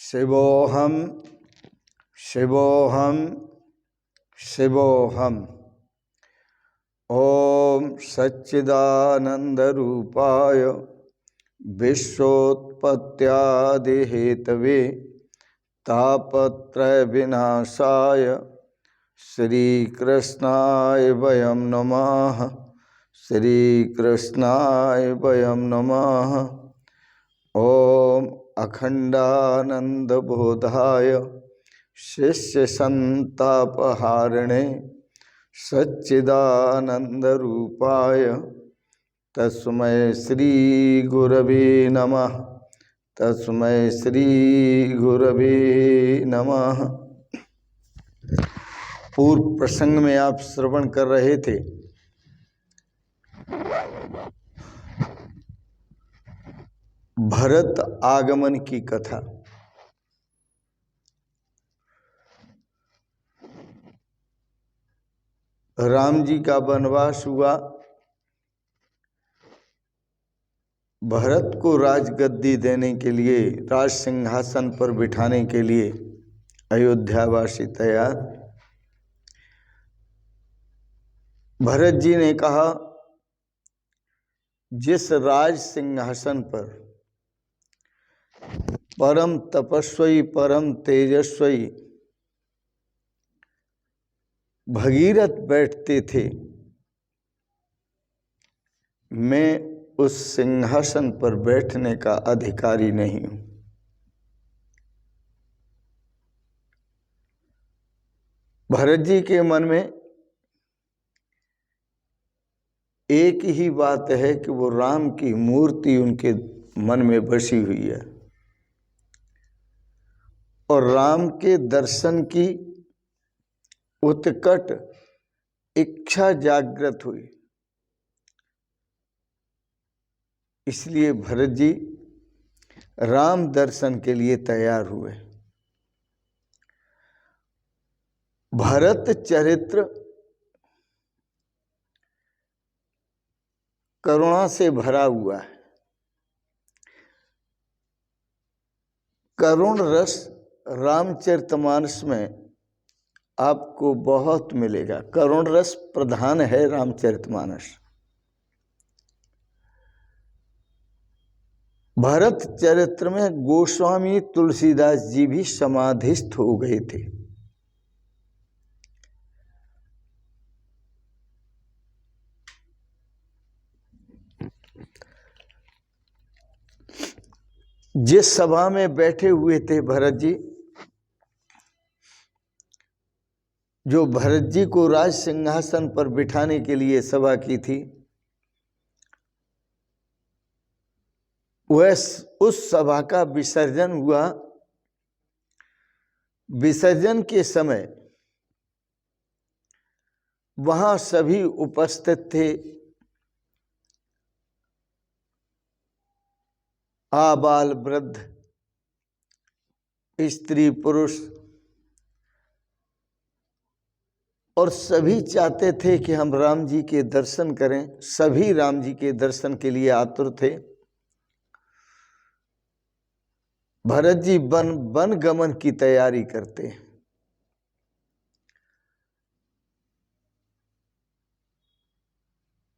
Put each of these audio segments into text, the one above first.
शिवोऽहं शिवोऽहं शिवोऽहम्। ॐ सच्चिदानन्दरूपाय विश्वोत्पत्त्यादिहेतवे तापत्रयविनाशाय श्रीकृष्णाय वयं नमः। श्रीकृष्णाय वयं नमः। ॐ अखण्डानन्दबोधाय शिष्यसन्तापहारिणे सच्चिदानन्दरूपाय तस्मै श्रीगुरवे नमः। तस्मै श्रीगुरवे नमः। पूर्व प्रसंग में आप श्रवण कर रहे थे भरत आगमन की कथा। राम जी का वनवास हुआ, भरत को राजगद्दी देने के लिए, राज सिंहासन पर बिठाने के लिए अयोध्यावासी तैयार। भरत जी ने कहा, जिस राज सिंहासन पर परम तपस्वी परम तेजस्वी भगीरथ बैठते थे, मैं उस सिंहासन पर बैठने का अधिकारी नहीं हूं। भरत जी के मन में एक ही बात है कि वो राम की मूर्ति उनके मन में बसी हुई है और राम के दर्शन की उत्कट इच्छा जागृत हुई। इसलिए भरत जी राम दर्शन के लिए तैयार हुए। भरत चरित्र करुणा से भरा हुआ है। करुण रस रामचरितमानस में आपको बहुत मिलेगा। करुण रस प्रधान है रामचरितमानस। भरत चरित्र में गोस्वामी तुलसीदास जी भी समाधिस्थ हो गए थे। जिस सभा में बैठे हुए थे भरत जी, जो भरत जी को राज सिंहासन पर बिठाने के लिए सभा की थी, वह उस सभा का विसर्जन हुआ। विसर्जन के समय वहां सभी उपस्थित थे। आबाल वृद्ध, स्त्री पुरुष, और सभी चाहते थे कि हम राम जी के दर्शन करें। सभी राम जी के दर्शन के लिए आतुर थे। भरत जी वन गमन की तैयारी करते हैं।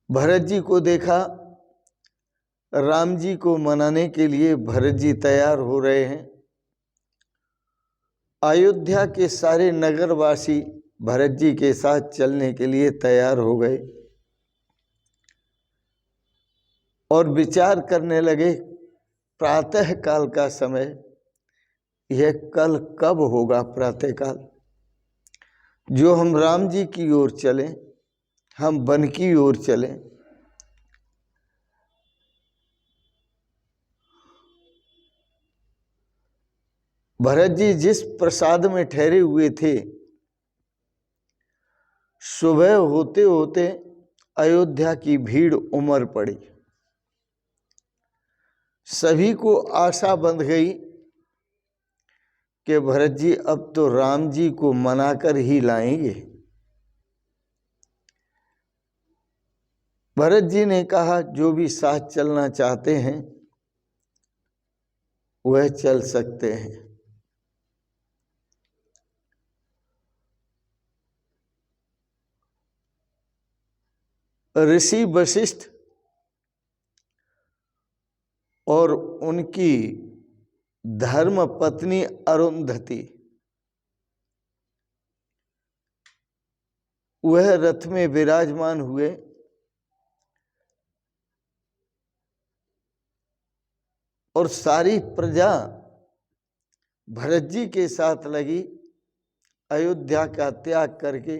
भरत जी को देखा, राम जी को मनाने के लिए भरत जी तैयार हो रहे हैं। अयोध्या के सारे नगरवासी भरत जी के साथ चलने के लिए तैयार हो गए और विचार करने लगे, प्रातः काल का समय, यह कल कब होगा प्रातः काल, जो हम राम जी की ओर चलें, हम वन की ओर चलें। भरत जी जिस प्रसाद में ठहरे हुए थे, सुबह होते होते अयोध्या की भीड़ उमड़ पड़ी। सभी को आशा बंध गई कि भरत जी अब तो राम जी को मनाकर ही लाएंगे। भरत जी ने कहा, जो भी साथ चलना चाहते हैं वह चल सकते हैं। ऋषि वशिष्ठ और उनकी धर्म पत्नी अरुंधति वह रथ में विराजमान हुए। और सारी प्रजा भरत जी के साथ लगी, अयोध्या का त्याग करके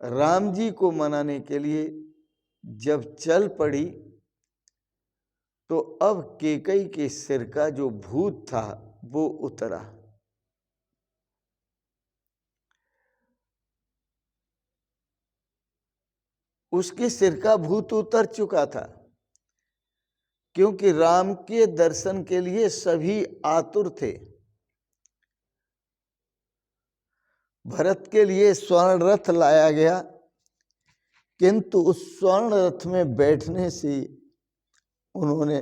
राम जी को मनाने के लिए जब चल पड़ी, तो अब कैकई के सिर का जो भूत था वो उतरा। उसके सिर का भूत उतर चुका था, क्योंकि राम के दर्शन के लिए सभी आतुर थे। भरत के लिए स्वर्ण रथ लाया गया, किंतु उस स्वर्ण रथ में बैठने से उन्होंने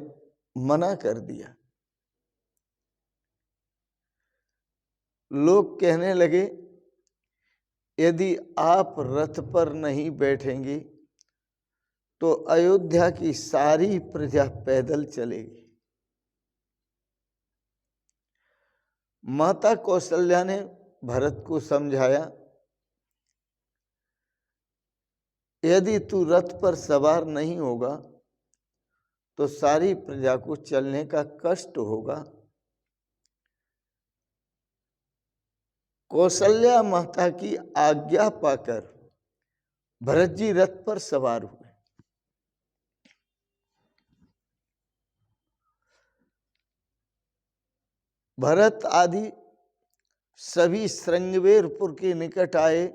मना कर दिया। लोग कहने लगे, यदि आप रथ पर नहीं बैठेंगे तो अयोध्या की सारी प्रजा पैदल चलेगी। माता कौशल्या ने भरत को समझाया, यदि तू रथ पर सवार नहीं होगा तो सारी प्रजा को चलने का कष्ट होगा। कौशल्या माता की आज्ञा पाकर भरत जी रथ पर सवार हुए। भरत आदि सभी श्रृंगवेरपुर के निकट आए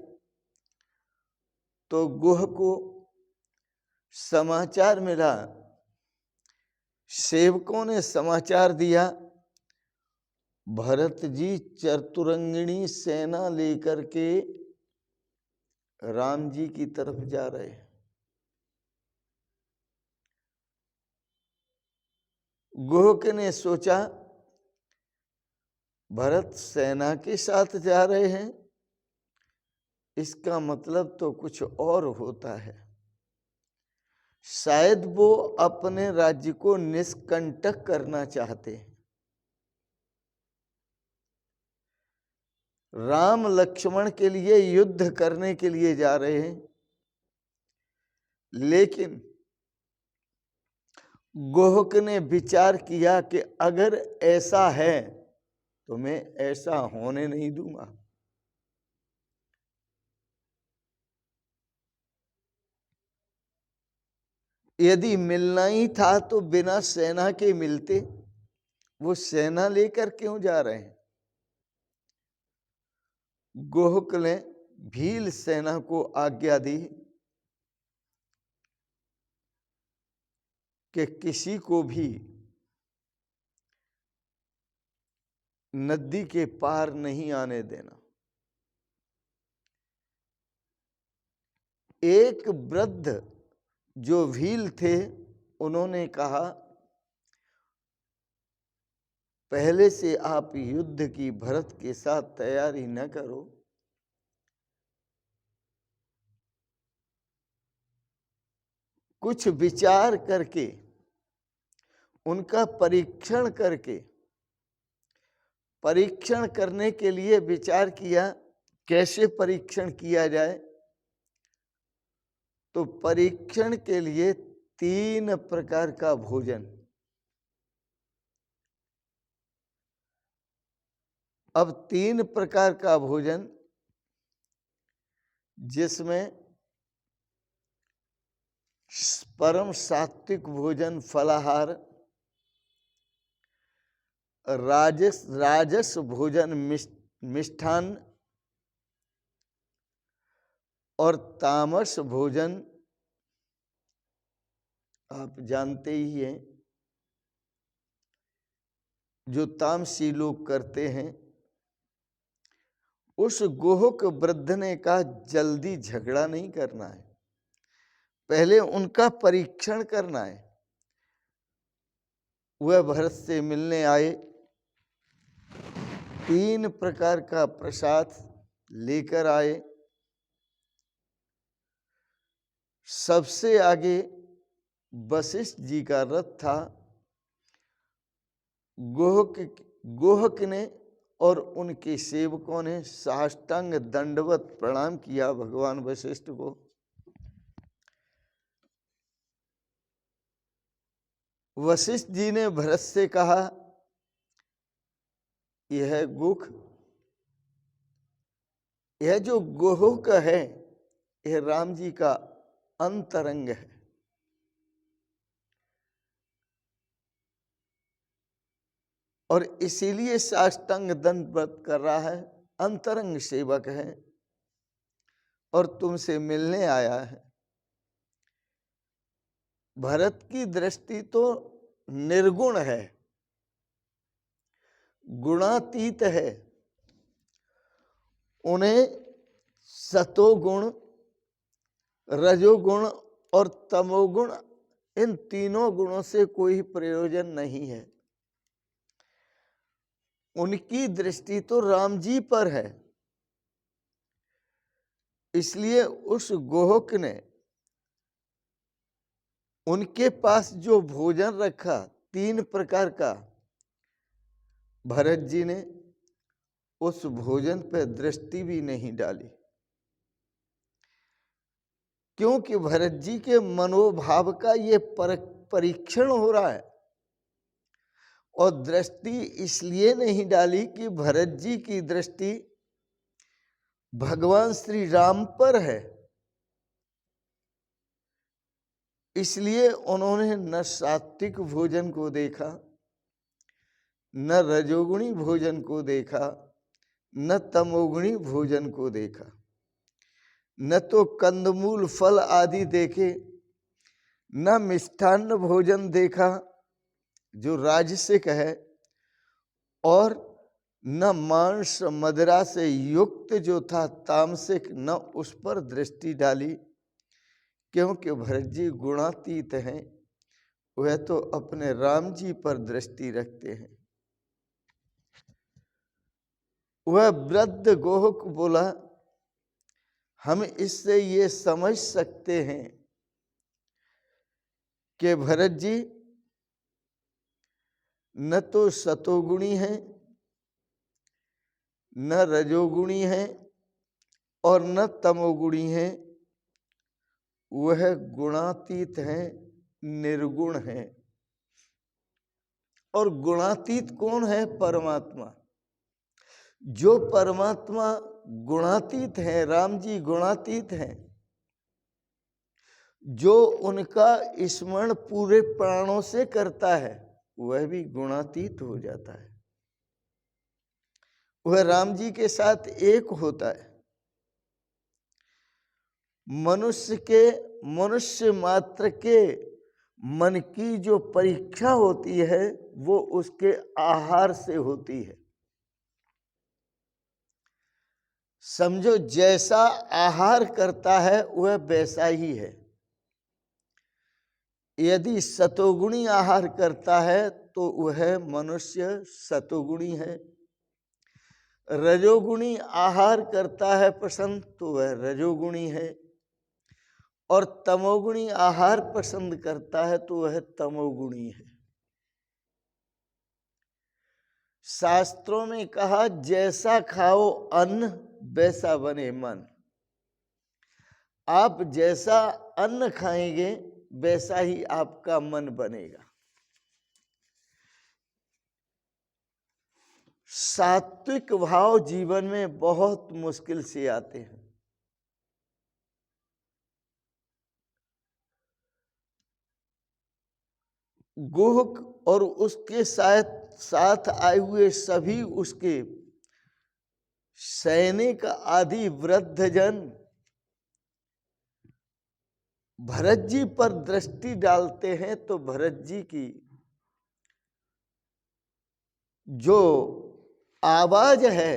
तो गुह को समाचार मिला। सेवकों ने समाचार दिया, भरत जी चतुरंगिणी सेना लेकर के राम जी की तरफ जा रहे हैं। गुहक ने सोचा, भरत सेना के साथ जा रहे हैं, इसका मतलब तो कुछ और होता है। शायद वो अपने राज्य को निष्कंटक करना चाहते हैं। राम लक्ष्मण के लिए युद्ध करने के लिए जा रहे हैं, लेकिन गुहक ने विचार किया कि अगर ऐसा है तो मैं ऐसा होने नहीं दूंगा। यदि मिलना ही था तो बिना सेना के मिलते, वो सेना लेकर क्यों जा रहे हैं। गुहक ने भील सेना को आज्ञा दी कि किसी को भी नदी के पार नहीं आने देना। एक वृद्ध जो भील थे, उन्होंने कहा, पहले से आप युद्ध की भरत के साथ तैयारी न करो, कुछ विचार करके उनका परीक्षण करके, परीक्षण करने के लिए विचार किया कैसे परीक्षण किया जाए। तो परीक्षण के लिए 3 प्रकार का भोजन। अब 3 प्रकार का भोजन, जिसमें परम सात्विक भोजन फलाहार, राजस भोजन मिष्ठान और तामस भोजन आप जानते ही हैं, जो तामसी लोग करते हैं। उस गुहक वृद्ध ने कहा, जल्दी झगड़ा नहीं करना है, पहले उनका परीक्षण करना है। वह भरत से मिलने आए, 3 प्रकार का प्रसाद लेकर आए। सबसे आगे वशिष्ठ जी का रथ था। गोहक ने और उनके सेवकों ने साष्टांग दंडवत प्रणाम किया भगवान वशिष्ठ को। वशिष्ठ जी ने भरत से कहा, यह गुख, यह जो गोहक है, यह राम जी का अंतरंग है। और इसीलिए साष्टांग दंडवत कर रहा है, अंतरंग सेवक है और तुमसे मिलने आया है। भरत की दृष्टि तो निर्गुण है, गुणातीत है। उन्हें सतोगुण, रजोगुण और तमोगुण, इन तीनों गुणों से कोई प्रयोजन नहीं है। उनकी दृष्टि तो राम जी पर है। इसलिए उस गोहक ने उनके पास जो भोजन रखा 3 प्रकार का, भरत जी ने उस भोजन पर दृष्टि भी नहीं डाली, क्योंकि भरत जी के मनोभाव का ये परीक्षण हो रहा है। और दृष्टि इसलिए नहीं डाली कि भरत जी की दृष्टि भगवान श्री राम पर है। इसलिए उन्होंने न सात्विक भोजन को देखा, न रजोगुणी भोजन को देखा, न तमोगुणी भोजन को देखा, न तो कंदमूल फल आदि देखे, न मिष्ठान्न भोजन देखा जो राजसिक है, और न मांस मदिरा से युक्त जो था तामसिक, न उस पर दृष्टि डाली। क्योंकि भरत जी गुणातीत हैं, वह तो अपने राम जी पर दृष्टि रखते हैं। वह वृद्ध गोहक बोला, हम इससे ये समझ सकते हैं कि भरत जी न तो सतोगुणी हैं, न रजोगुणी हैं और न तमोगुणी हैं। वह गुणातीत हैं, निर्गुण हैं। और गुणातीत कौन है? परमात्मा। जो परमात्मा गुणातीत है, राम जी गुणातीत हैं, जो उनका स्मरण पूरे प्राणों से करता है, वह भी गुणातीत हो जाता है। वह राम जी के साथ एक होता है। मनुष्य मात्र के मन की जो परीक्षा होती है, वो उसके आहार से होती है। समझो, जैसा आहार करता है वह वैसा ही है। यदि सतोगुणी आहार करता है तो वह मनुष्य सतोगुणी है। रजोगुणी आहार करता है पसंद तो वह रजोगुणी है। और तमोगुणी आहार पसंद करता है तो वह तमोगुणी है। शास्त्रों में कहा, जैसा खाओ अन्न वैसा बने मन। आप जैसा अन्न खाएंगे वैसा ही आपका मन बनेगा। सात्विक भाव जीवन में बहुत मुश्किल से आते हैं। गोहक और उसके साथ आए हुए सभी उसके सैनिक आदि वृद्धजन भरत जी पर दृष्टि डालते हैं तो भरत जी की जो आवाज है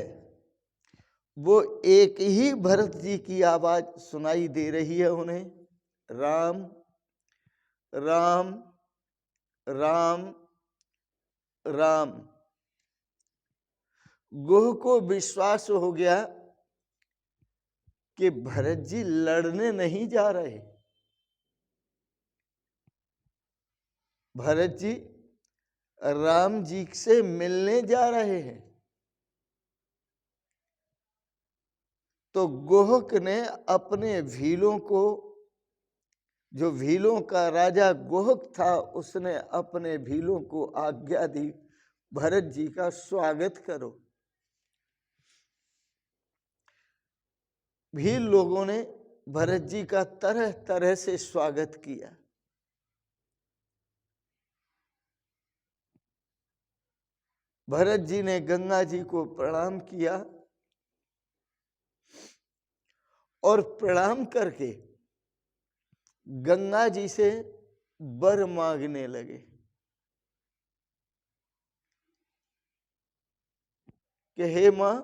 वो एक ही भरत जी की आवाज सुनाई दे रही है उन्हें, राम राम राम राम। गोह को विश्वास हो गया कि भरत जी लड़ने नहीं जा रहे, भरत जी राम जी से मिलने जा रहे हैं। तो गुहक ने अपने भीलों को, जो भीलों का राजा गुहक था, उसने अपने भीलों को आज्ञा दी, भरत जी का स्वागत करो। भील लोगों ने भरत जी का तरह तरह से स्वागत किया। भरत जी ने गंगा जी को प्रणाम किया और प्रणाम करके गंगा जी से वर मांगने लगे कि हे मां,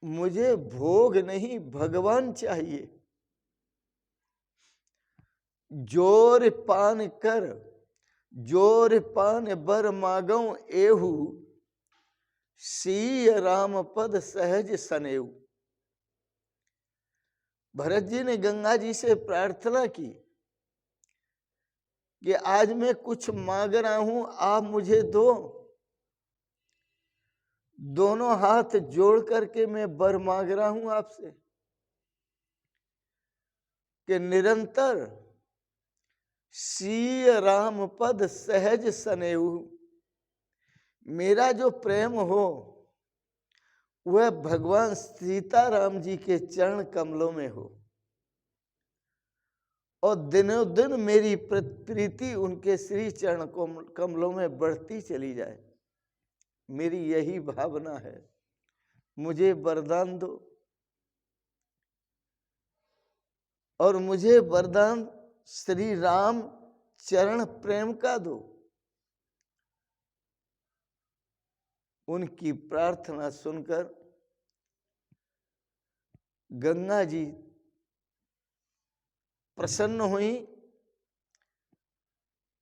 मुझे भोग नहीं भगवान चाहिए। जोर पान कर, जोर पान बर मागौ एहू, सीय राम पद सहज सनेऊ। भरत जी ने गंगा जी से प्रार्थना की कि आज मैं कुछ मांग रहा हूं, आप मुझे दो। दोनों हाथ जोड़ करके मैं वर मांग रहा हूं आपसे कि निरंतर सीय राम पद सहज सनेऊ, मेरा जो प्रेम हो वह भगवान सीताराम जी के चरण कमलों में हो और दिनों दिन मेरी प्रीति उनके श्री चरण कमलों में बढ़ती चली जाए। मेरी यही भावना है, मुझे वरदान दो। और मुझे वरदान श्री राम चरण प्रेम का दो। उनकी प्रार्थना सुनकर गंगा जी प्रसन्न हुई।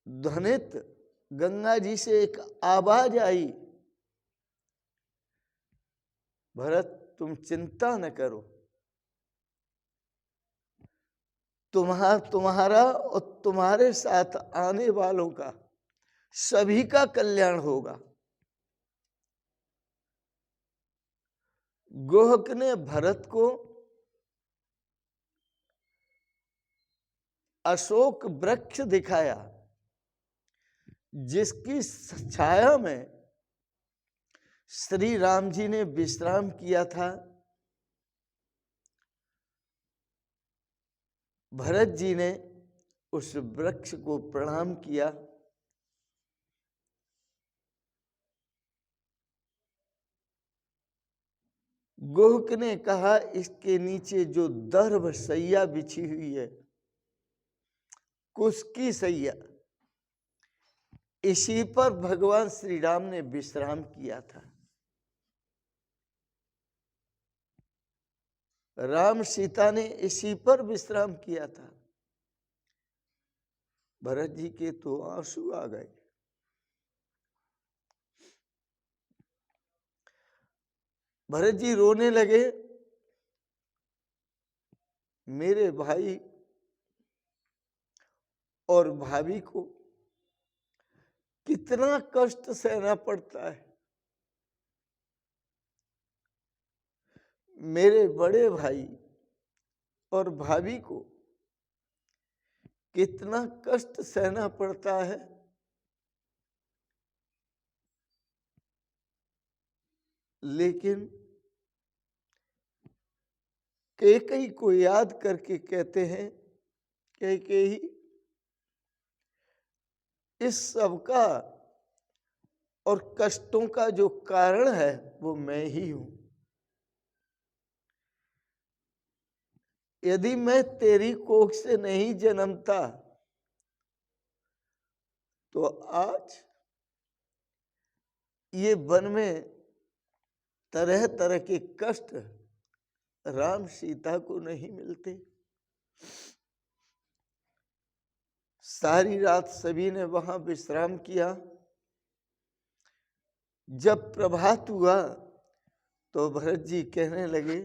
ध्वनित गंगा जी से एक आवाज आई, भरत तुम चिंता न करो, तुम्हारा और तुम्हारे साथ आने वालों का सभी का कल्याण होगा। गुहक ने भरत को अशोक वृक्ष दिखाया जिसकी छाया में श्री राम जी ने विश्राम किया था। भरत जी ने उस वृक्ष को प्रणाम किया। गुहक ने कहा, इसके नीचे जो दर्भ सैया बिछी हुई है, कुश की सैया, इसी पर भगवान श्री राम ने विश्राम किया था। राम सीता ने इसी पर विश्राम किया था। भरत जी के तो आंसू आ गए। भरत जी रोने लगे, मेरे भाई और भाभी को कितना कष्ट सहना पड़ता है। मेरे बड़े भाई और भाभी को कितना कष्ट सहना पड़ता है। लेकिन कैकेयी को याद करके कहते हैं, कैकेयी इस सब का और कष्टों का जो कारण है वो मैं ही हूं। यदि मैं तेरी कोख से नहीं जन्मता तो आज ये वन में तरह तरह के कष्ट राम सीता को नहीं मिलते। सारी रात सभी ने वहां विश्राम किया। जब प्रभात हुआ तो भरत जी कहने लगे,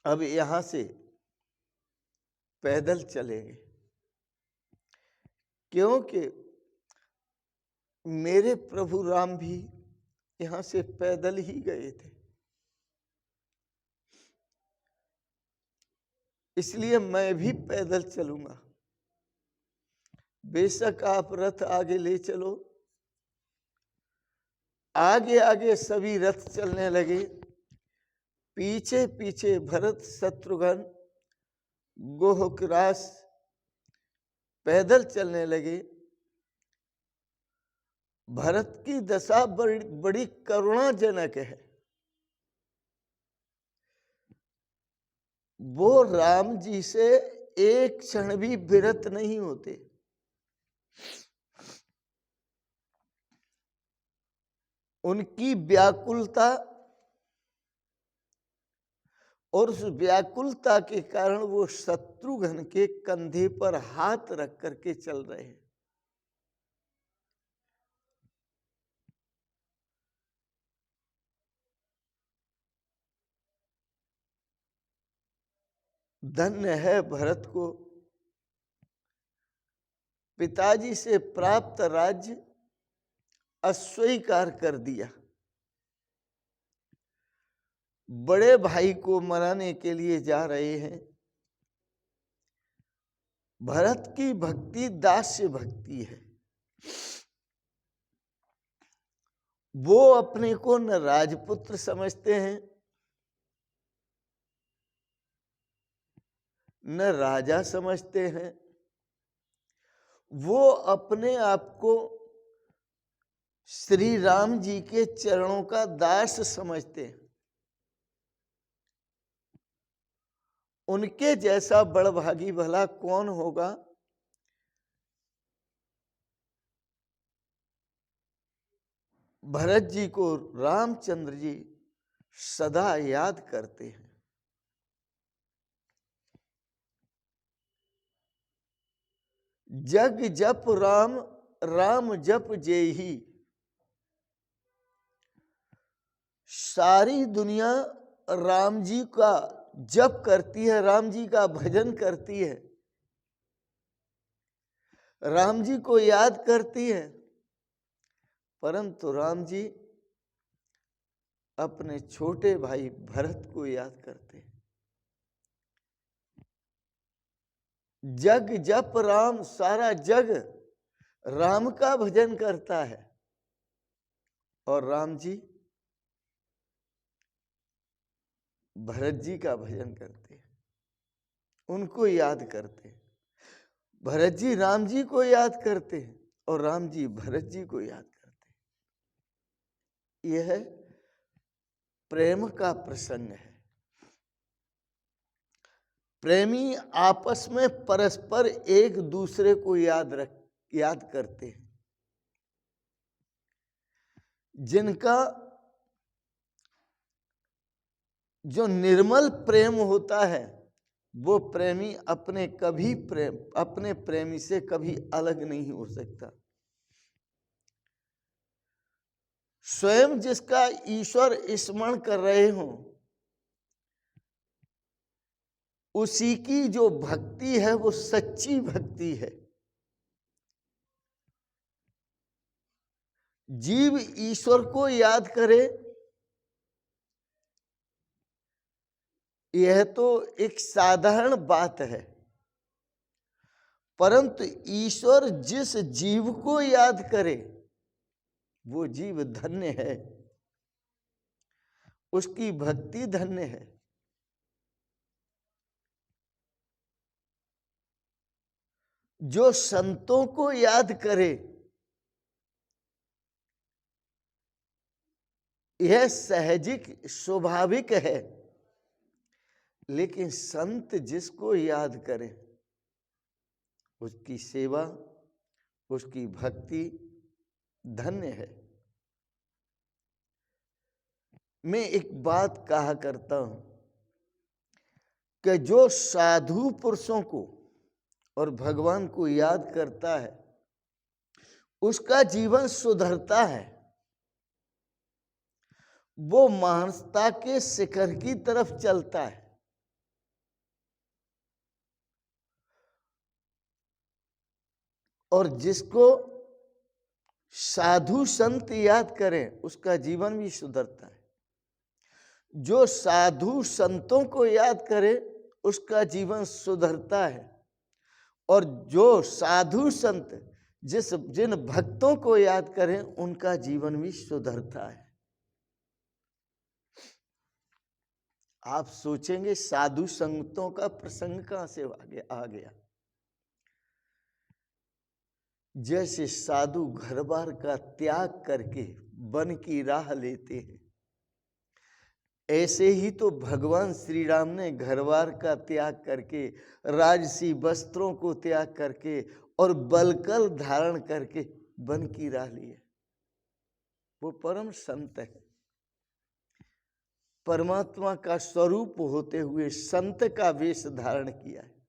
अब यहां से पैदल चलेंगे, क्योंकि मेरे प्रभु राम भी यहां से पैदल ही गए थे, इसलिए मैं भी पैदल चलूंगा। बेशक आप रथ आगे ले चलो। आगे आगे सभी रथ चलने लगे, पीछे पीछे भरत शत्रुघ्न गोहकरास पैदल चलने लगे। भरत की दशा बड़ी करुणाजनक है। वो राम जी से एक क्षण भी विरत नहीं होते। उनकी व्याकुलता, और उस व्याकुलता के कारण वो शत्रुघ्न के कंधे पर हाथ रख करके चल रहे हैं। धन्य है भरत को पिताजी से प्राप्त राज्य अस्वीकार कर दिया। बड़े भाई को मनाने के लिए जा रहे हैं। भरत की भक्ति दास्य भक्ति है। वो अपने को न राजपुत्र समझते हैं न राजा समझते हैं। वो अपने आप को श्री राम जी के चरणों का दास समझते हैं। उनके जैसा बड़भागी भला कौन होगा। भरत जी को रामचंद्र जी सदा याद करते हैं। जग जप राम, राम जप जेहि। सारी दुनिया राम जी का जप करती है, राम जी का भजन करती है, राम जी को याद करती है, परंतु राम जी अपने छोटे भाई भरत को याद करते हैं। जग जप राम, सारा जग राम का भजन करता है, और राम जी भरत जी का भजन करते हैं, उनको याद करते हैं। भरत जी राम जी को याद करते हैं और राम जी भरत जी को याद करते हैं। यह प्रेम का प्रसंग है। प्रेमी आपस में परस्पर एक दूसरे को याद करते हैं। जिनका जो निर्मल प्रेम होता है, वो प्रेमी अपने प्रेमी से कभी अलग नहीं हो सकता। स्वयं जिसका ईश्वर स्मरण कर रहे हो, उसी की जो भक्ति है वो सच्ची भक्ति है। जीव ईश्वर को याद करे, यह तो एक साधारण बात है, परंतु ईश्वर जिस जीव को याद करे वो जीव धन्य है, उसकी भक्ति धन्य है। जो संतों को याद करे, यह सहजिक स्वाभाविक है, लेकिन संत जिसको याद करे उसकी सेवा, उसकी भक्ति धन्य है। मैं एक बात कहा करता हूं कि जो साधु पुरुषों को और भगवान को याद करता है उसका जीवन सुधरता है। वो महानता के शिखर की तरफ चलता है। और जिसको साधु संत याद करें उसका जीवन भी सुधरता है। जो साधु संतों को याद करे उसका जीवन सुधरता है। और जो साधु संत जिन भक्तों को याद करें उनका जीवन भी सुधरता है। आप सोचेंगे साधु संतों का प्रसंग कहां से आ गया। जैसे साधु घर बार का त्याग करके वन की राह लेते हैं, ऐसे ही तो भगवान श्री राम ने घर बार का त्याग करके, राजसी वस्त्रों को त्याग करके और बलकल धारण करके वन की राह ली है। वो परम संत है। परमात्मा का स्वरूप होते हुए संत का वेश धारण किया है।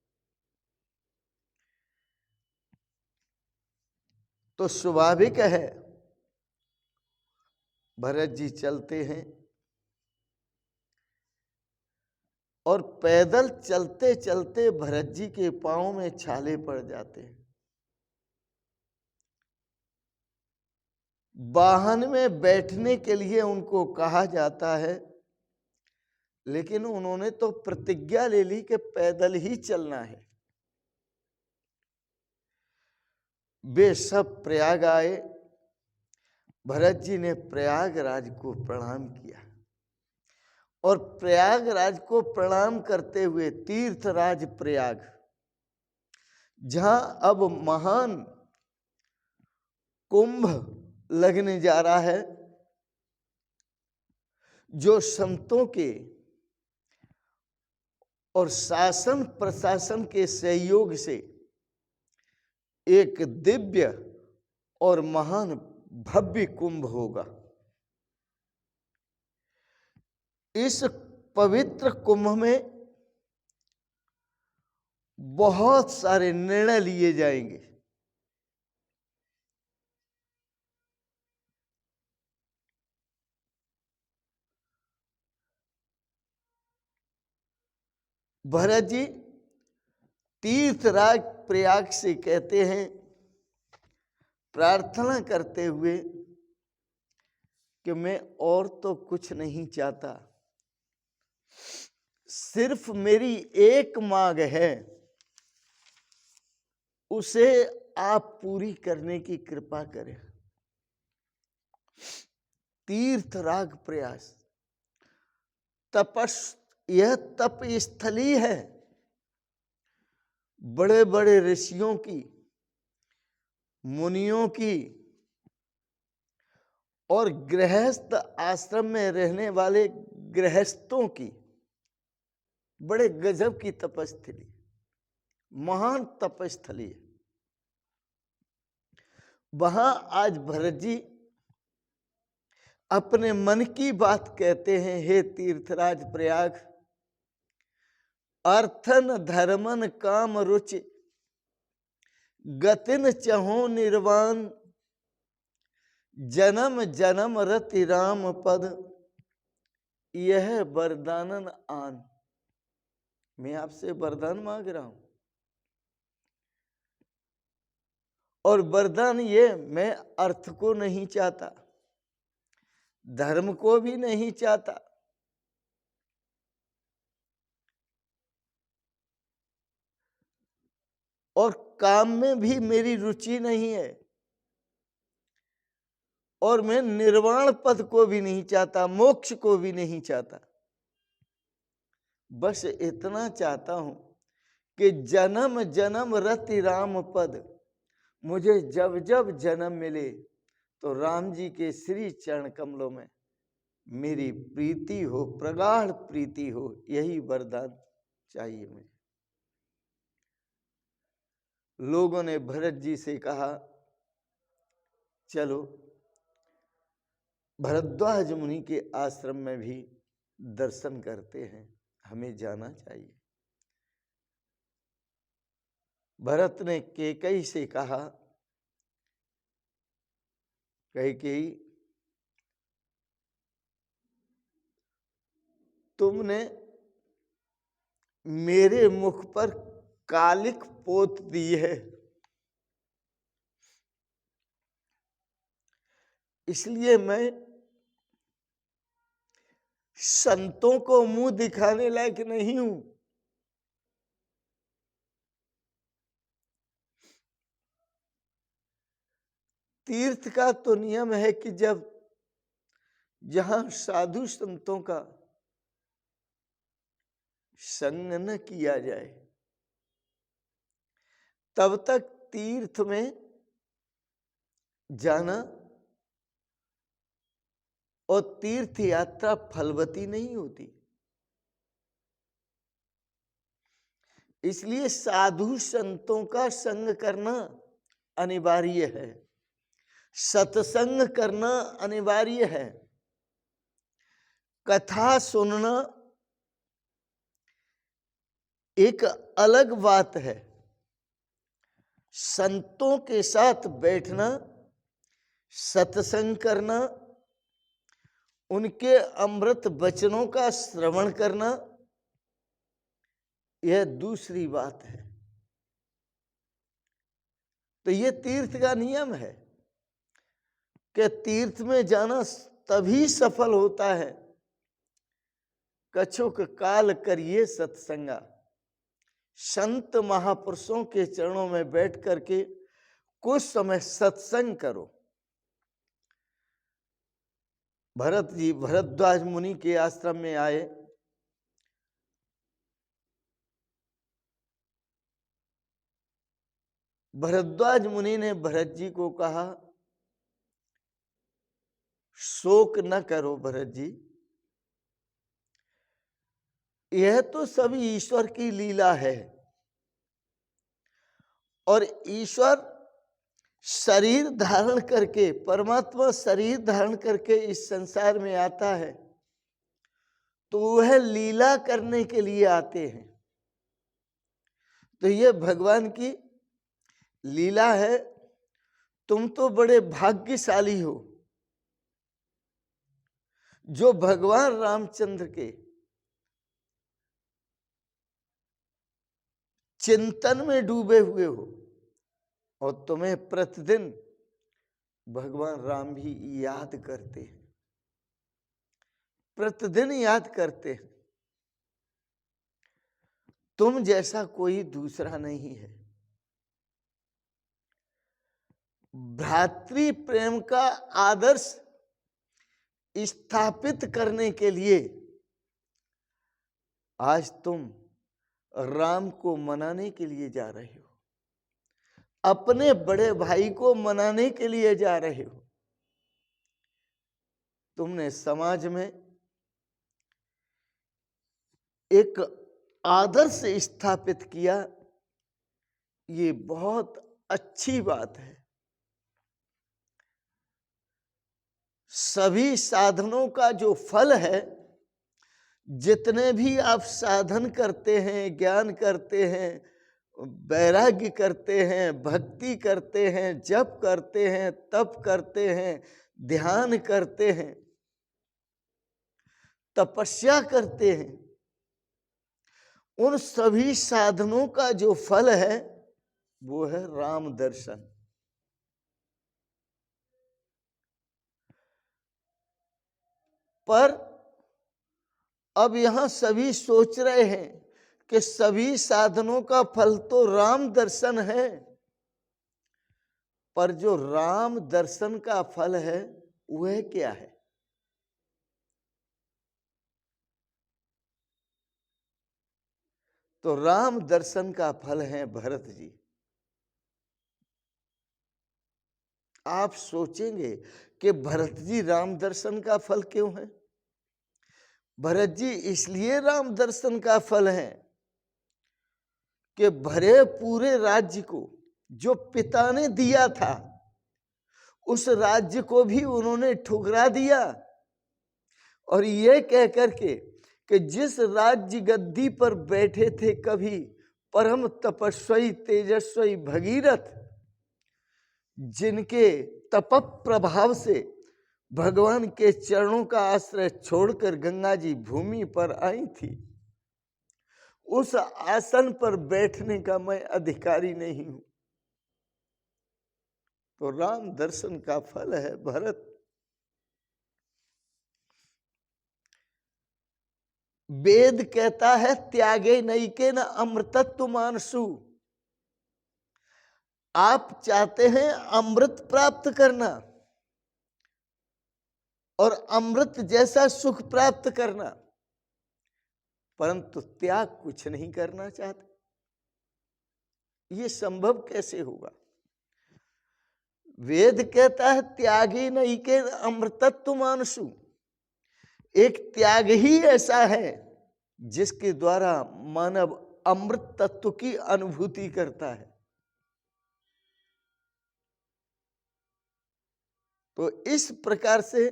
तो स्वाभाविक है भरत जी चलते हैं और पैदल चलते चलते भरत जी के पांव में छाले पड़ जाते हैं। वाहन में बैठने के लिए उनको कहा जाता है, लेकिन उन्होंने तो प्रतिज्ञा ले ली कि पैदल ही चलना है। वे सब प्रयाग आए। भरत जी ने प्रयागराज को प्रणाम किया और प्रयागराज को प्रणाम करते हुए तीर्थराज प्रयाग, जहां अब महान कुंभ लगने जा रहा है, जो संतों के और शासन प्रशासन के सहयोग से एक दिव्य और महान भव्य कुंभ होगा। इस पवित्र कुंभ में बहुत सारे निर्णय लिए जाएंगे। भरत जी तीर्थराज प्रयाग से कहते हैं, प्रार्थना करते हुए कि मैं और तो कुछ नहीं चाहता, सिर्फ मेरी एक मांग है, उसे आप पूरी करने की कृपा करें। तीर्थराज प्रयास यह तप स्थली है बड़े बड़े ऋषियों की, मुनियों की और गृहस्थ आश्रम में रहने वाले गृहस्थों की बड़े गजब की तपस्थली, महान तपस्थली है। वहां आज भरत जी अपने मन की बात कहते हैं, हे तीर्थराज प्रयाग, अर्थन धर्मन काम रुचि गतिन चहो निर्वाण, जन्म जन्म रति राम पद, यह वरदानन आन। मैं आपसे वरदान मांग रहा हूं और वरदान ये, मैं अर्थ को नहीं चाहता, धर्म को भी नहीं चाहता, और काम में भी मेरी रुचि नहीं है, और मैं निर्वाण पद को भी नहीं चाहता, मोक्ष को भी नहीं चाहता। बस इतना चाहता हूं कि जन्म जन्म रति राम पद, मुझे जब जब जन्म मिले तो राम जी के श्री चरण कमलों में मेरी प्रीति हो, प्रगाढ़ प्रीति हो, यही वरदान चाहिए मुझे। लोगों ने भरत जी से कहा, चलो भरद्वाज मुनि के आश्रम में भी दर्शन करते हैं, हमें जाना चाहिए। भरत ने कैकेयी से कहा, कैकेयी तुमने मेरे मुख पर कालिक पोत दी है, इसलिए मैं संतों को मुंह दिखाने लायक नहीं हूं। तीर्थ का तो नियम है कि जहां साधु संतों का संग न किया जाए तब तक तीर्थ में जाना और तीर्थ यात्रा फलवती नहीं होती। इसलिए साधु संतों का संग करना अनिवार्य है, सत्संग करना अनिवार्य है। कथा सुनना एक अलग बात है, संतों के साथ बैठना, सत्संग करना, उनके अमृत वचनों का श्रवण करना, यह दूसरी बात है। तो यह तीर्थ का नियम है कि तीर्थ में जाना तभी सफल होता है, कछुक काल करिए सत्संगा। संत महापुरुषों के चरणों में बैठ करके कुछ समय सत्संग करो। भरत जी भरद्वाज मुनि के आश्रम में आए। भरद्वाज मुनि ने भरत जी को कहा, शोक न करो भरत जी, यह तो सभी ईश्वर की लीला है और ईश्वर शरीर धारण करके, परमात्मा शरीर धारण करके इस संसार में आता है तो वह लीला करने के लिए आते हैं। तो यह भगवान की लीला है। तुम तो बड़े भाग्यशाली हो जो भगवान रामचंद्र के चिंतन में डूबे हुए हो और तुम्हें प्रतिदिन भगवान राम भी याद करते हैं, प्रतिदिन याद करते हैं। तुम जैसा कोई दूसरा नहीं है। भ्रातृ प्रेम का आदर्श स्थापित करने के लिए आज तुम राम को मनाने के लिए जा रहे हो, अपने बड़े भाई को मनाने के लिए जा रहे हो। तुमने समाज में एक आदर्श स्थापित किया, ये बहुत अच्छी बात है। सभी साधनों का जो फल है, जितने भी आप साधन करते हैं, ज्ञान करते हैं, वैराग्य करते हैं, भक्ति करते हैं, जप करते हैं, तप करते हैं, ध्यान करते हैं, तपस्या करते हैं, उन सभी साधनों का जो फल है वो है राम दर्शन। पर अब यहां सभी सोच रहे हैं कि सभी साधनों का फल तो राम दर्शन है, पर जो राम दर्शन का फल है वह क्या है? तो राम दर्शन का फल है भरत जी। आप सोचेंगे कि भरत जी राम दर्शन का फल क्यों है? भरत जी इसलिए राम दर्शन का फल है कि भरे पूरे राज्य को जो पिता ने दिया था उस राज्य को भी उन्होंने ठुकरा दिया और ये कह करके कि जिस राज्य गद्दी पर बैठे थे कभी परम तपस्वी तेजस्वी भगीरथ, जिनके तप प्रभाव से भगवान के चरणों का आश्रय छोड़कर गंगा जी भूमि पर आई थी, उस आसन पर बैठने का मैं अधिकारी नहीं हूं। तो राम दर्शन का फल है भरत, वेद कहता है त्यागे नैके न अमृतत्व मानसु। आप चाहते हैं अमृत प्राप्त करना और अमृत जैसा सुख प्राप्त करना, परंतु त्याग कुछ नहीं करना चाहते। ये संभव कैसे होगा? वेद कहता है त्यागी नहीं के अमृतत्व मानसु। एक त्याग ही ऐसा है जिसके द्वारा मानव अमृत तत्व की अनुभूति करता है। तो इस प्रकार से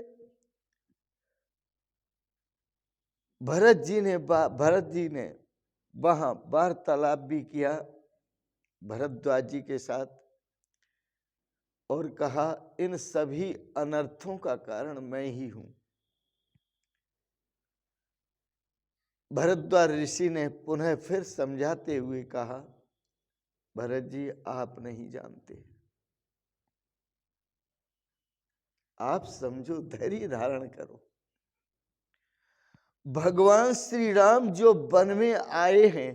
भरत जी ने वहां वार्तालाप भी किया भरद्वाज जी के साथ और कहा इन सभी अनर्थों का कारण मैं ही हूं। भरद्वाज ऋषि ने पुनः फिर समझाते हुए कहा, भरत जी आप नहीं जानते, आप समझो, धैर्य धारण करो। भगवान श्री राम जो वन में आए हैं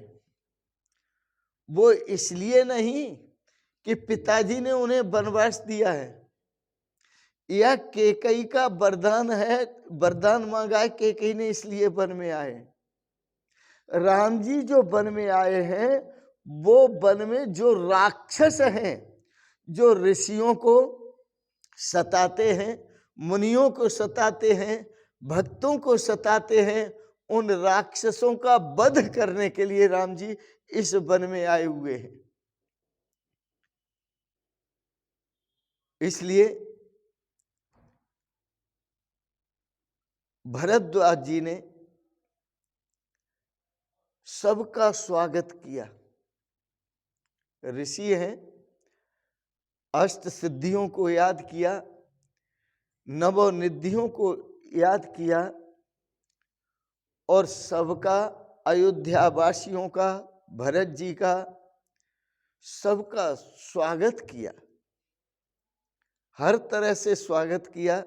वो इसलिए नहीं कि पिताजी ने उन्हें वनवास दिया है, यह कैकेयी का वरदान है, वरदान मांगा है कैकेयी ने इसलिए वन में आए। राम जी जो वन में आए हैं वो वन में जो राक्षस हैं, जो ऋषियों को सताते हैं, मुनियों को सताते हैं, भक्तों को सताते हैं, उन राक्षसों का वध करने के लिए राम जी इस वन में आए हुए हैं। इसलिए भरद्वाज जी ने सबका स्वागत किया। ऋषि हैं, अष्ट सिद्धियों को याद किया, नवनिधियों को याद किया और सबका, अयोध्या वासियों का, भरत जी का, सबका स्वागत किया, हर तरह से स्वागत किया।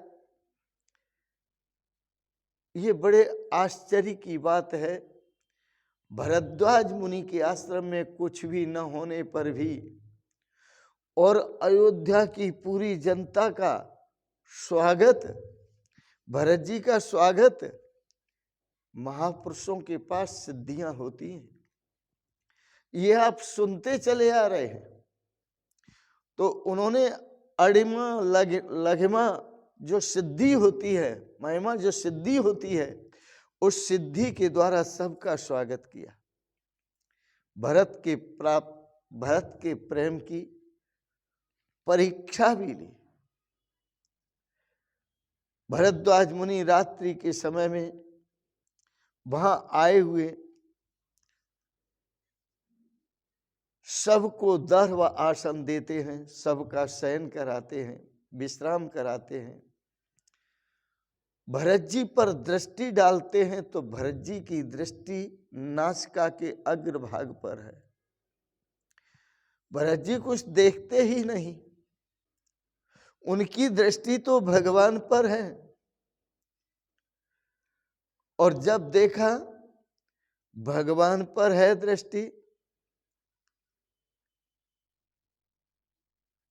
ये बड़े आश्चर्य की बात है, भरद्वाज मुनि के आश्रम में कुछ भी न होने पर भी और अयोध्या की पूरी जनता का स्वागत, भरत जी का स्वागत, महापुरुषों के पास सिद्धियां होती हैं, ये आप सुनते चले आ रहे हैं। तो उन्होंने अड़िमा लघिमा जो सिद्धि होती है, महिमा जो सिद्धि होती है, उस सिद्धि के द्वारा सबका स्वागत किया। भरत के प्रेम की परीक्षा भी ली। भरद्वाज मुनि रात्रि के समय में वहां आए हुए सबको दर व आसन देते हैं, सबका शयन कराते हैं, विश्राम कराते हैं। भरत जी पर दृष्टि डालते हैं तो भरत जी की दृष्टि नासिका के अग्रभाग पर है। भरत जी कुछ देखते ही नहीं, उनकी दृष्टि तो भगवान पर है। और जब देखा भगवान पर है दृष्टि,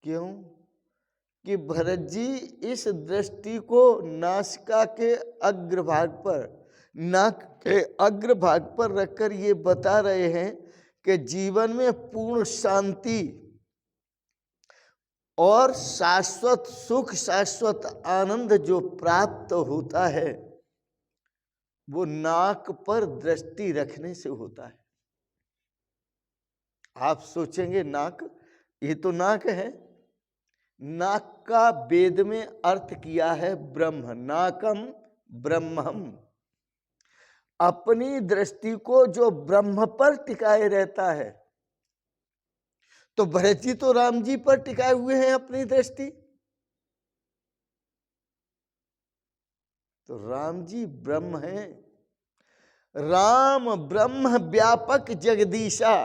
क्यों कि भरत जी इस दृष्टि को नासिका के अग्रभाग पर, नाक के अग्रभाग पर रखकर ये बता रहे हैं कि जीवन में पूर्ण शांति और शाश्वत सुख, शाश्वत आनंद जो प्राप्त होता है वो नाक पर दृष्टि रखने से होता है। आप सोचेंगे नाक, ये तो नाक है। नाक का वेद में अर्थ किया है ब्रह्म, नाकम ब्रह्मम। अपनी दृष्टि को जो ब्रह्म पर टिकाए रहता है, तो भरत जी तो राम जी पर टिकाए हुए हैं अपनी दृष्टि। तो राम जी ब्रह्म हैं, राम ब्रह्म व्यापक जगदीशा।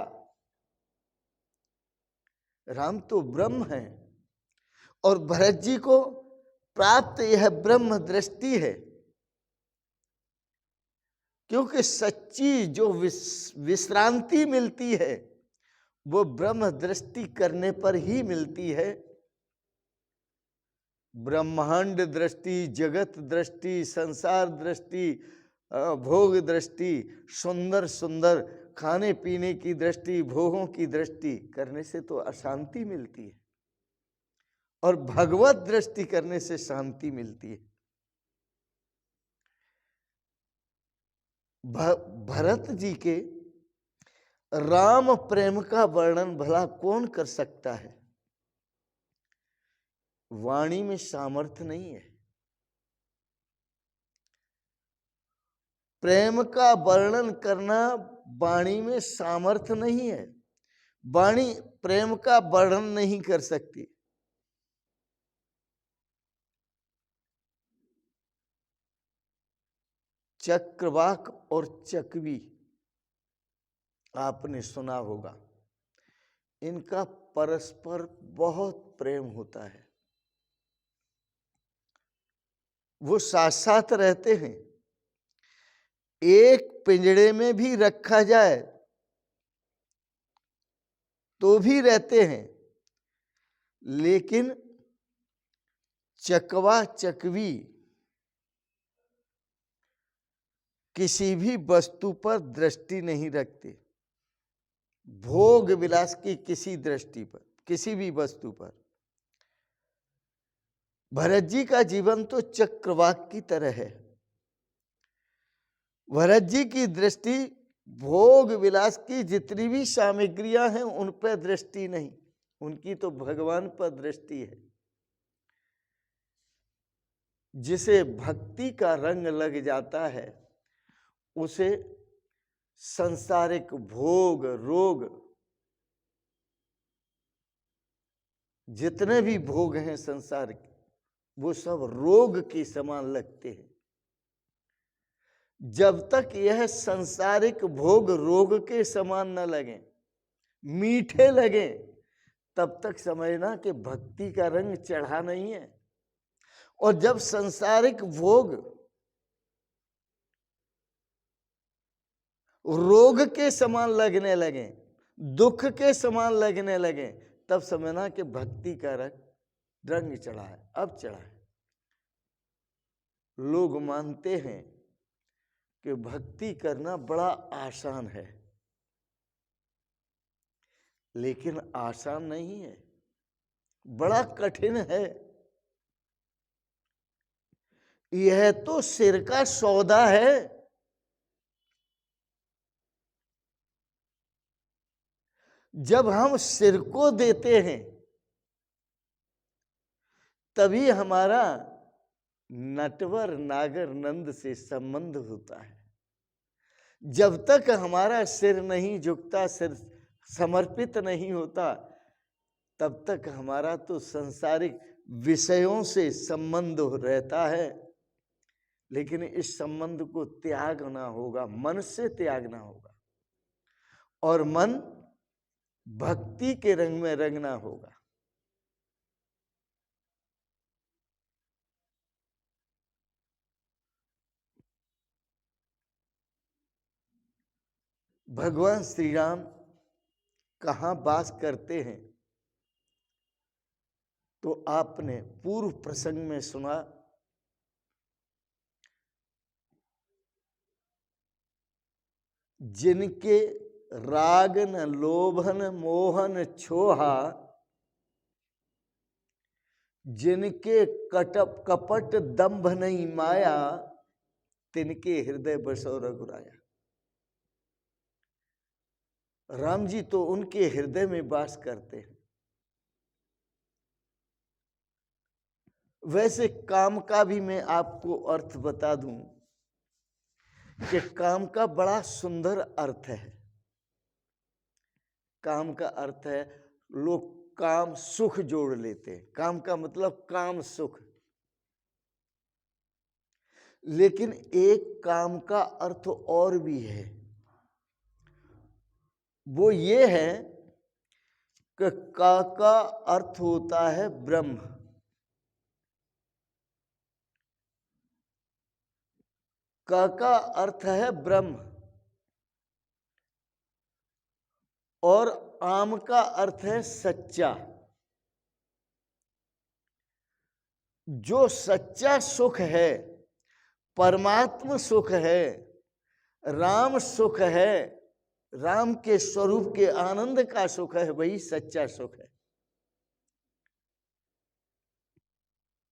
राम तो ब्रह्म है और भरत जी को प्राप्त यह ब्रह्म दृष्टि है। क्योंकि सच्ची जो विश्रांति मिलती है वो ब्रह्म दृष्टि करने पर ही मिलती है। ब्रह्मांड दृष्टि, जगत दृष्टि, संसार दृष्टि, भोग दृष्टि, सुंदर सुंदर खाने पीने की दृष्टि, भोगों की दृष्टि करने से तो अशांति मिलती है, और भगवत दृष्टि करने से शांति मिलती है। भरत जी के राम प्रेम का वर्णन भला कौन कर सकता है? वाणी में सामर्थ्य नहीं है। प्रेम का वर्णन करना वाणी में सामर्थ्य नहीं है। वाणी प्रेम का वर्णन नहीं कर सकती। चक्रवाक और चकवी आपने सुना होगा, इनका परस्पर बहुत प्रेम होता है। वो साथ साथ रहते हैं, एक पिंजड़े में भी रखा जाए तो भी रहते हैं, लेकिन चकवा चकवी किसी भी वस्तु पर दृष्टि नहीं रखते, भोग विलास की किसी दृष्टि पर, किसी भी वस्तु पर। भरत जी का जीवन तो चक्रवाक की तरह है। भरत जी की दृष्टि भोग विलास की जितनी भी सामग्रियां हैं उन पर दृष्टि नहीं, उनकी तो भगवान पर दृष्टि है। जिसे भक्ति का रंग लग जाता है उसे सांसारिक भोग रोग, जितने भी भोग हैं संसार के, वो सब रोग के समान लगते हैं। जब तक यह सांसारिक भोग रोग के समान न लगे, मीठे लगे, तब तक समझना कि भक्ति का रंग चढ़ा नहीं है। और जब सांसारिक भोग रोग के समान लगने लगे, दुख के समान लगने लगे, तब समझना कि भक्ति का रंग चढ़ा है, अब चढ़ा है। लोग मानते हैं कि भक्ति करना बड़ा आसान है, लेकिन आसान नहीं है, बड़ा कठिन है। यह तो सिर का सौदा है। जब हम सिर को देते हैं तभी हमारा नटवर नागर नंद से संबंध होता है। जब तक हमारा सिर नहीं झुकता, सिर समर्पित नहीं होता, तब तक हमारा तो सांसारिक विषयों से संबंध रहता है। लेकिन इस संबंध को त्यागना होगा, मन से त्यागना होगा, और मन भक्ति के रंग में रंगना होगा। भगवान श्री राम कहाँ वास करते हैं तो आपने पूर्व प्रसंग में सुना। जिनके रागन लोभन मोहन छोहा, जिनके कपट दंभ नहीं माया, तिनके हृदय बसो रघुराया। राम जी तो उनके हृदय में वास करते हैं। वैसे काम का भी मैं आपको अर्थ बता दूं कि काम का बड़ा सुंदर अर्थ है। काम का अर्थ है, लोग काम सुख जोड़ लेते हैं। काम का मतलब काम सुख। लेकिन एक काम का अर्थ और भी है, वो ये है कि का अर्थ होता है ब्रह्म। क का अर्थ है ब्रह्म और आम का अर्थ है सच्चा। जो सच्चा सुख है, परमात्म सुख है, राम सुख है, राम के स्वरूप के आनंद का सुख है, वही सच्चा सुख है।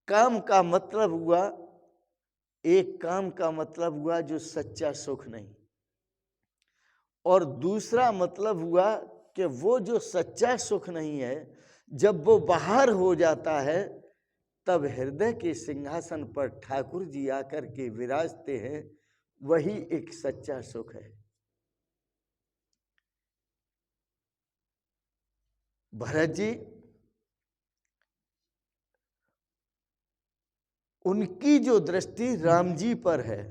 काम का मतलब हुआ, एक काम का मतलब हुआ जो सच्चा सुख नहीं, और दूसरा मतलब हुआ कि वो जो सच्चा सुख नहीं है, जब वो बाहर हो जाता है तब हृदय के सिंहासन पर ठाकुर जी आकर के विराजते हैं, वही एक सच्चा सुख है। भरत जी, उनकी जो दृष्टि राम जी पर है,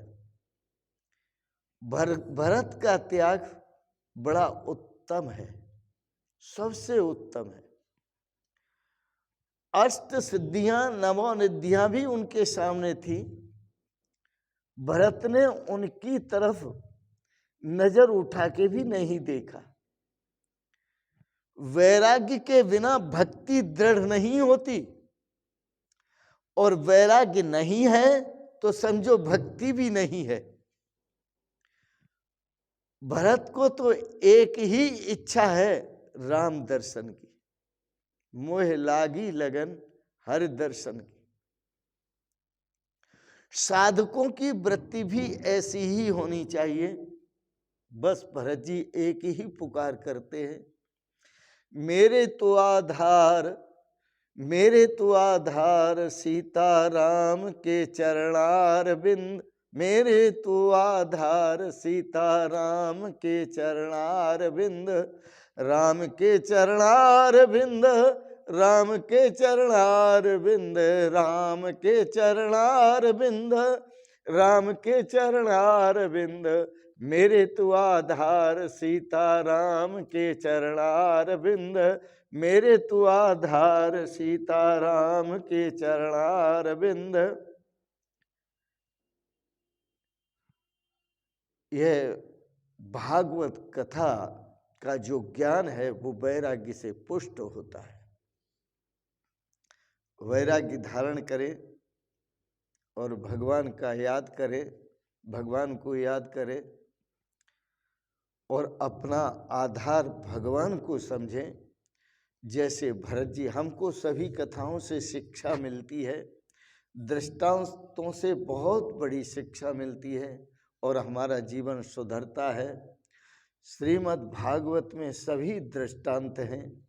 भरत का त्याग बड़ा उत्तम है, सबसे उत्तम है। अष्ट सिद्धियां नवोनिधियां भी उनके सामने थी, भरत ने उनकी तरफ नजर उठा के भी नहीं देखा। वैराग्य के बिना भक्ति दृढ़ नहीं होती, और वैराग्य नहीं है तो समझो भक्ति भी नहीं है। भरत को तो एक ही इच्छा है, राम दर्शन की। मोह लागी लगन हर दर्शन की। साधकों की वृत्ति भी ऐसी ही होनी चाहिए। बस भरत जी एक ही पुकार करते हैं, मेरे तो आधार, मेरे तो आधार सीताराम के चरणार बिंद, मेरे तो आधार सीताराम के चरणार बिंद, राम के चरणार बिंद, राम के चरणार बिंद, राम के चरणार बिंद, राम के चरणार बिंद, मेरे तो आधार सीताराम के चरणार बिंद, मेरे तो आधार सीताराम के चरणार बिंद। यह भागवत कथा का जो ज्ञान है वो वैराग्य से पुष्ट होता है। वैराग्य धारण करें और भगवान का याद करें, भगवान को याद करें और अपना आधार भगवान को समझें। जैसे भरत जी, हमको सभी कथाओं से शिक्षा मिलती है, दृष्टांतों से बहुत बड़ी शिक्षा मिलती है और हमारा जीवन सुधरता है। श्रीमद् भागवत में सभी दृष्टांत हैं,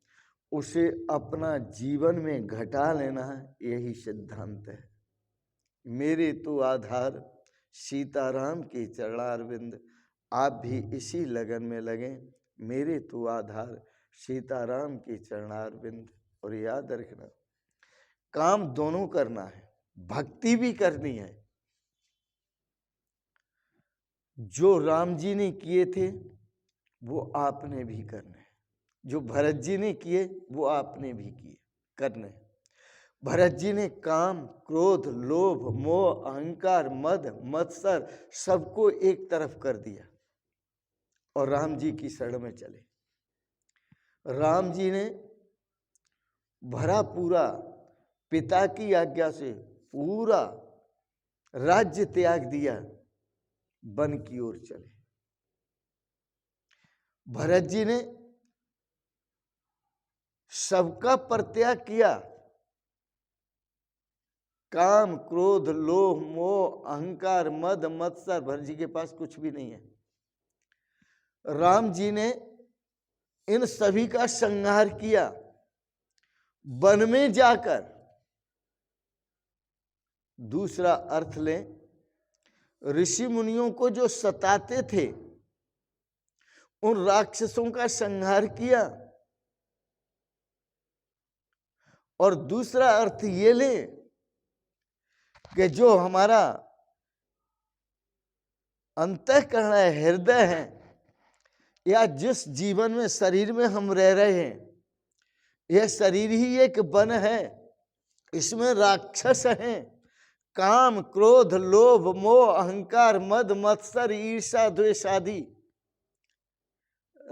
उसे अपना जीवन में घटा लेना है, यही सिद्धांत है। मेरे तो आधार सीताराम के चरणारविंद। आप भी इसी लगन में लगें, मेरे तो आधार सीताराम के चरणारविंद। और याद रखना, काम दोनों करना है, भक्ति भी करनी है। जो राम जी ने किए थे वो आपने भी करने हैं, जो भरत जी ने किए वो आपने भी किए करने। भरत जी ने काम, क्रोध, लोभ, मोह, अहंकार, मद, मत्सर सबको एक तरफ कर दिया और राम जी की शरण में चले। राम जी ने भरा पूरा पिता की आज्ञा से पूरा राज्य त्याग दिया, वन की ओर चले। भरत जी ने सबका परित्याग किया, काम, क्रोध, लोभ, मोह, अहंकार, मद, मत्सर, भरत जी के पास कुछ भी नहीं है। राम जी ने इन सभी का संहार किया, वन में जाकर। दूसरा अर्थ लें, ऋषि मुनियों को जो सताते थे उन राक्षसों का संहार किया। और दूसरा अर्थ ये लें कि जो हमारा अंतःकरण है, हृदय है, या जिस जीवन में शरीर में हम रह रहे हैं, यह शरीर ही एक वन है, इसमें राक्षस हैं, काम, क्रोध, लोभ, मोह, अहंकार, मद, मत्सर, ईर्षा, द्वेष आदि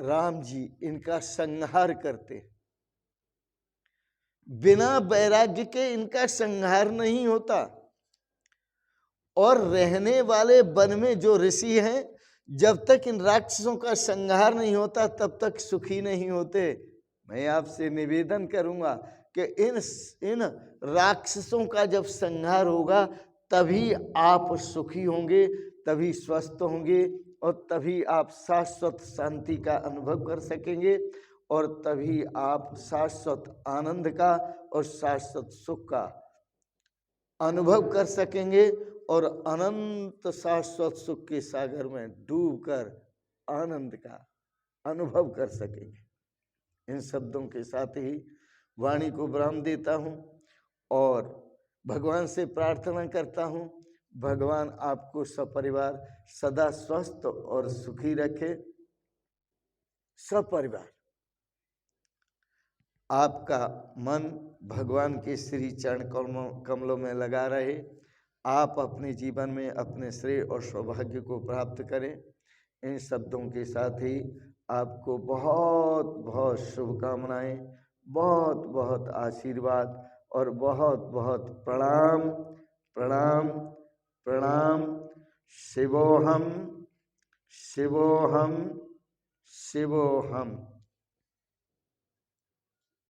राम जी इनका संहार करते हैं। बिना वैराग्य के इनका संहार नहीं होता। और रहने वाले वन में जो ऋषि हैं, जब तक इन राक्षसों का संहार नहीं होता तब तक सुखी नहीं होते। मैं आपसे निवेदन करूंगा कि इन राक्षसों का जब संहार होगा तभी आप सुखी होंगे, तभी स्वस्थ होंगे, और तभी आप शाश्वत शांति का अनुभव कर सकेंगे, और तभी आप शाश्वत आनंद का और शाश्वत सुख का अनुभव कर सकेंगे, और अनंत शाश्वत सुख के सागर में डूबकर आनंद का अनुभव कर सकेंगे। इन शब्दों के साथ ही वाणी को विराम देता हूँ और भगवान से प्रार्थना करता हूँ, भगवान आपको सपरिवार सदा स्वस्थ और सुखी रखे। सपरिवार आपका मन भगवान के श्री चरण कमलों में लगा रहे। आप अपने जीवन में अपने श्रेय और सौभाग्य को प्राप्त करें। इन शब्दों के साथ ही आपको बहुत बहुत शुभकामनाएं, बहुत बहुत आशीर्वाद और बहुत बहुत प्रणाम प्रणाम प्रणाम। शिवोहम शिवोहम शिवोहम।